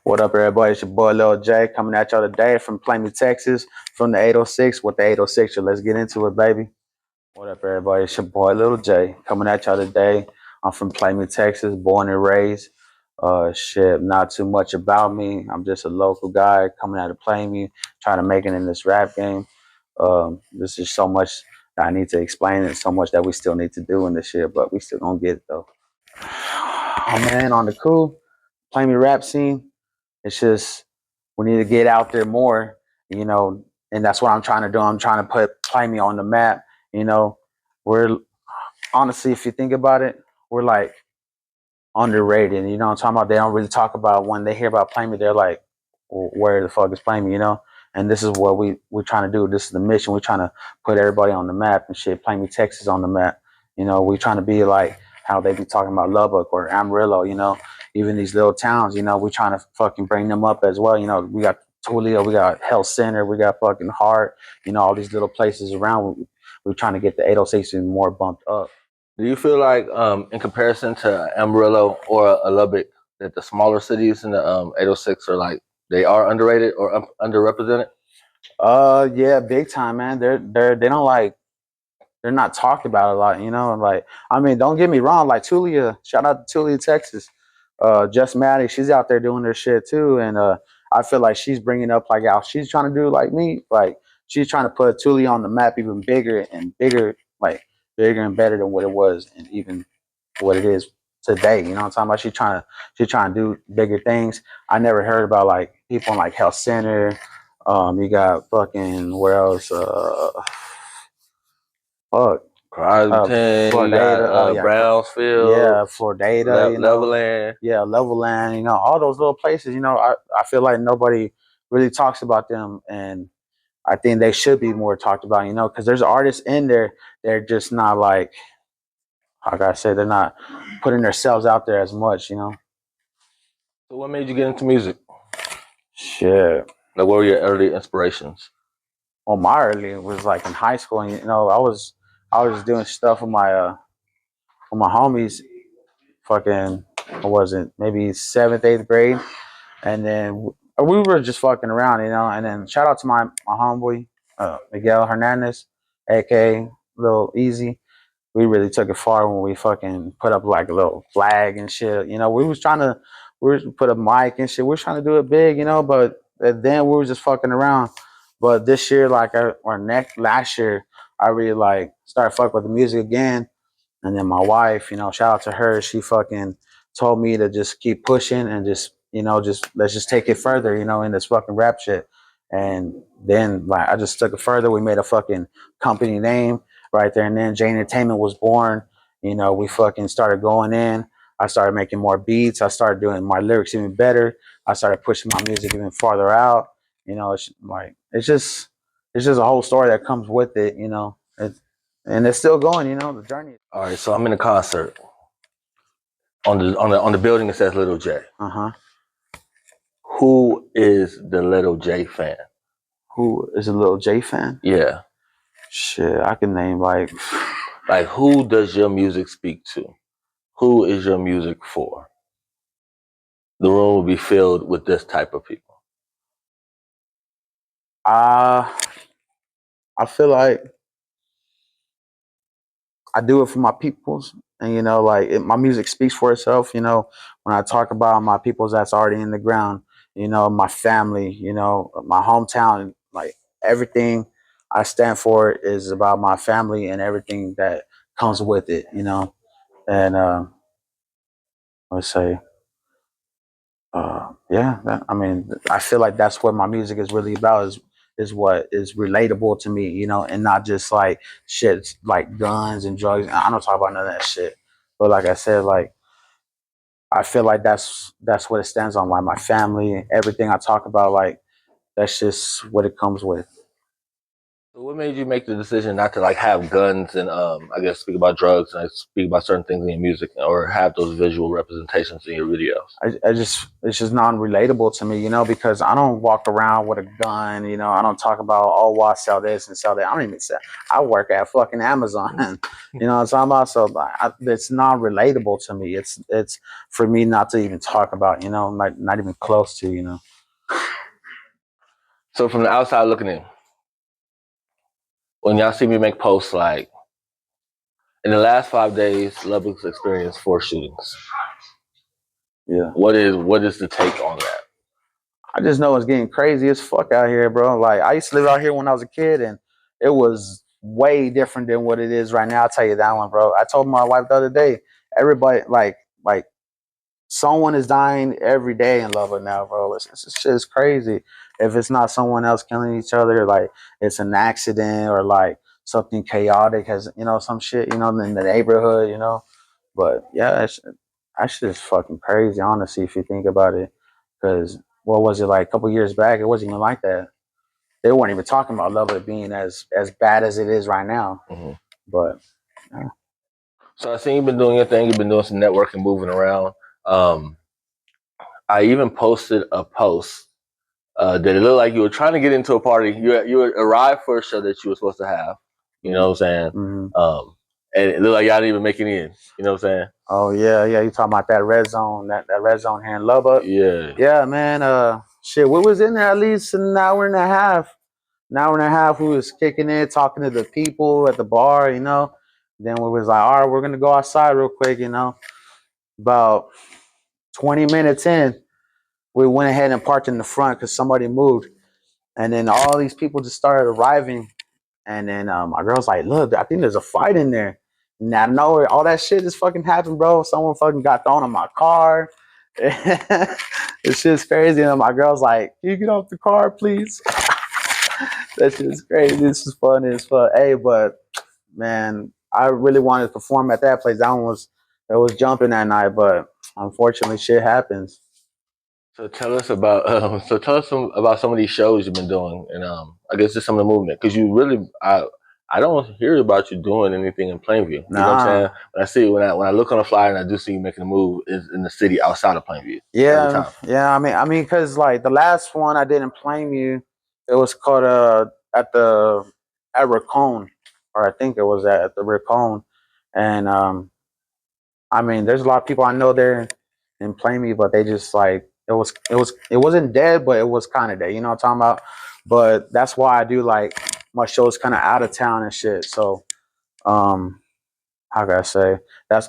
What up, everybody? It's your boy Lil Jayy coming at y'all today from Plainview, Texas, from the 806 with the 806er. Let's get into it, baby. What up, everybody? It's your boy Lil Jayy coming at y'all today. I'm from Plainview, Texas, born and raised. Shit, not too much about me. I'm just a local guy coming out of Plainview, trying to make it in this rap game. This is so much that I need to explain and so much that we still need to do in this shit, but we still gonna get it though. Oh man, on the cool Plainview rap scene. It's just we need to get out there more, and that's what I'm trying to do. I'm trying to put Plainview on the map. We're honestly, if you think about it, we're like underrated. You know what I'm talking about? They don't really talk about when they hear about Plainview, they're like, well, where the fuck is Plainview? And this is what we're trying to do. This is the mission. We're trying to put everybody on the map and shit. Plainview, Texas on the map. We're trying to be like how they be talking about Lubbock or Amarillo, even these little towns, we're trying to fucking bring them up as well. We got Toledo, we got Health Center, we got fucking Hart, all these little places around. We're trying to get the 806 even more bumped up. Do you feel like, in comparison to Amarillo or Lubbock, that the smaller cities in the 806 are like they are underrated or underrepresented? Yeah, big time, man. They don't like they're not talked about a lot, Like, I mean, don't get me wrong, like Tulia, shout out to Tulia, Texas. Just Maddie, she's out there doing her shit too, and I feel like she's bringing up like how she's trying to do like me, like she's trying to put Tulia on the map even bigger and bigger, like bigger and better than what it was, and even what it is today. You know what I'm talking about? She's trying to do bigger things. I never heard about like people in like Health Center. You got fucking where else? Fuck. Crosbyton, you got Yeah, Brownsfield, Florida, Levelland. yeah, Levelland, all those little places, I feel like nobody really talks about them, and I think they should be more talked about, because there's artists in there, they're just not like I said, they're not putting themselves out there as much, So what made you get into music? Shit. Like, what were your early inspirations? Well, my early was like in high school, and I was doing stuff with my homies. Fucking, I wasn't maybe 7th, 8th grade, and then we were just fucking around, And then shout out to my homeboy Miguel Hernandez, aka Lil Easy. We really took it far when we fucking put up like a little flag and shit. We were put a mic and shit. We were trying to do it big, but then we were just fucking around. But this year, like last year, I really like started fucking with the music again. And then my wife, shout out to her. She fucking told me to just keep pushing and just, just let's just take it further, in this fucking rap shit. And then like I just took it further. We made a fucking company name right there. And then J Entertainment was born. We fucking started going in. I started making more beats. I started doing my lyrics even better. I started pushing my music even farther out. It's just a whole story that comes with it, and it's still going, the journey. All right, so I'm in a concert. On the building it says Lil Jayy. Who is the Lil Jayy fan? Who is a Lil Jayy fan? Yeah. Shit, I can name like who does your music speak to? Who is your music for? The room will be filled with this type of people. I feel like I do it for my peoples, and my music speaks for itself. When I talk about my peoples that's already in the ground, my family, my hometown, like everything I stand for is about my family and everything that comes with it. And let's say, I mean, I feel like that's what my music is really about. Is what is relatable to me, and not just like shit like guns and drugs. I don't talk about none of that shit. But like I said, like I feel like that's what it stands on. Like my family, everything I talk about, like that's just what it comes with. So what made you make the decision not to like have guns and I guess speak about drugs and speak about certain things in your music or have those visual representations in your videos? It's just non-relatable to me, because I don't walk around with a gun, I don't talk about, oh, well, I sell this and sell that. I don't even sell. I work at fucking Amazon, you know what I'm talking about? So it's non-relatable to me. It's for me not to even talk about, not even close to. So from the outside looking in, when y'all see me make posts like in the last 5 days, Lubbock's experienced 4 shootings. Yeah. What is the take on that? I just know it's getting crazy as fuck out here, bro. Like, I used to live out here when I was a kid, and it was way different than what it is right now. I'll tell you that one, bro. I told my wife the other day, everybody, like someone is dying every day in Lubbock now, bro. This shit is crazy. If it's not someone else killing each other, like it's an accident or like something chaotic has, some shit, in the neighborhood. But yeah, that shit is fucking crazy, honestly, if you think about it. Because what was it like a couple years back? It wasn't even like that. They weren't even talking about Lubbock being as bad as it is right now. Mm-hmm. But yeah. So I seen you've been doing your thing. You've been doing some networking, moving around. I even posted a post that it looked like you were trying to get into a party. You arrived for a show that you were supposed to have. You know what I'm saying? Mm-hmm. And it looked like y'all didn't even make it in. You know what I'm saying? Oh yeah. You talking about that red zone, that red zone here in Lubbock? Yeah. Yeah, man. Shit, we was in there at least an hour and a half. An hour and a half, we was kicking it, talking to the people at the bar. Then we was like, all right, we're gonna go outside real quick. About 20 minutes in, we went ahead and parked in the front because somebody moved, and then all these people just started arriving. And then my girl's like, look, I think there's a fight in there. And out of nowhere, all that shit just fucking happened, bro. Someone fucking got thrown in my car. This shit's crazy. And my girl's like, can you get off the car, please? That shit's crazy. This is funny as fuck. Hey, but man, I really wanted to perform at that place. That one was jumping that night, but unfortunately, shit happens. So tell us about about some of these shows you've been doing, and I guess just some of the movement because you really I don't hear about you doing anything in Plainview. You know what I'm Nah. saying? When I look on the flyer and I do see you making a move is in the city outside of Plainview every Yeah, time. yeah. I mean, because like the last one I did in Plainview, it was called at Raccoon, or I think it was at the Raccoon, and I mean, there's a lot of people I know there in Plainview, but they just like it wasn't dead, but it was kind of dead. You know what I'm talking about? But that's why I do like my shows kind of out of town and shit. So um, how can I say?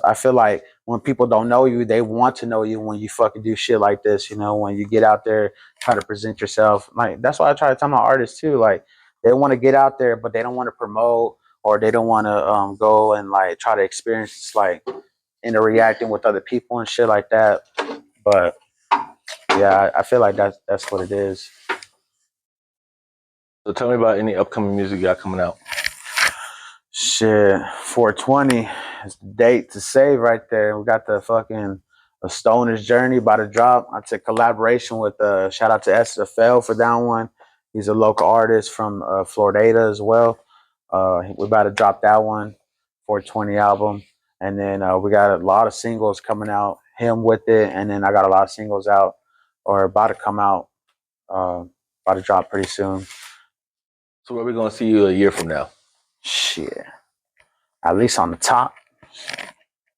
I feel like when people don't know you, they want to know you when you fucking do shit like this. When you get out there, try to present yourself. Like that's why I try to tell my artists too. Like they want to get out there, but they don't want to promote or they don't want to go and like try to experience like interacting with other people and shit like that. But yeah, I feel like that's what it is. So tell me about any upcoming music you got coming out. Shit, 420 is the date to save right there. We got the fucking A Stoner's Journey by the drop. I took collaboration with shout out to SFL for that one. He's a local artist from Florida as well. We about to drop that one, 420 album. And then we got a lot of singles coming out, him with it. And then I got a lot of singles out or about to come out, about to drop pretty soon. So where we gonna see you a year from now? Shit. At least on the top.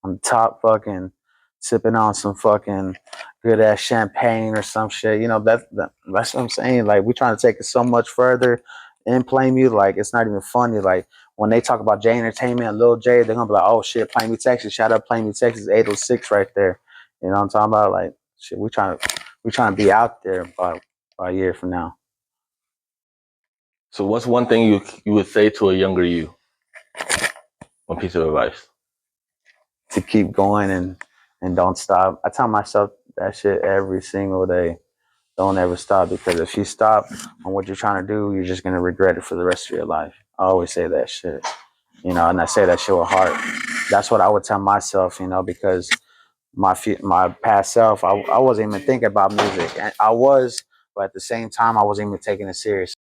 On the top, fucking sipping on some fucking good ass champagne or some shit. That's what I'm saying. Like, we're trying to take it so much further in Plainview. Like, it's not even funny. Like, when they talk about Jay Entertainment and Lil Jayy, they're gonna be like, oh shit, Plainview, Texas. Shout out Plainview, Texas, 806 right there. You know what I'm talking about? Like, shit, we're trying to be out there by a year from now. So what's one thing you would say to a younger you? One piece of advice. To keep going and don't stop. I tell myself that shit every single day. Don't ever stop, because if you stop on what you're trying to do, you're just gonna regret it for the rest of your life. I always say that shit, and I say that shit with heart. That's what I would tell myself, because my past self, I wasn't even thinking about music. And I was, but at the same time, I wasn't even taking it serious.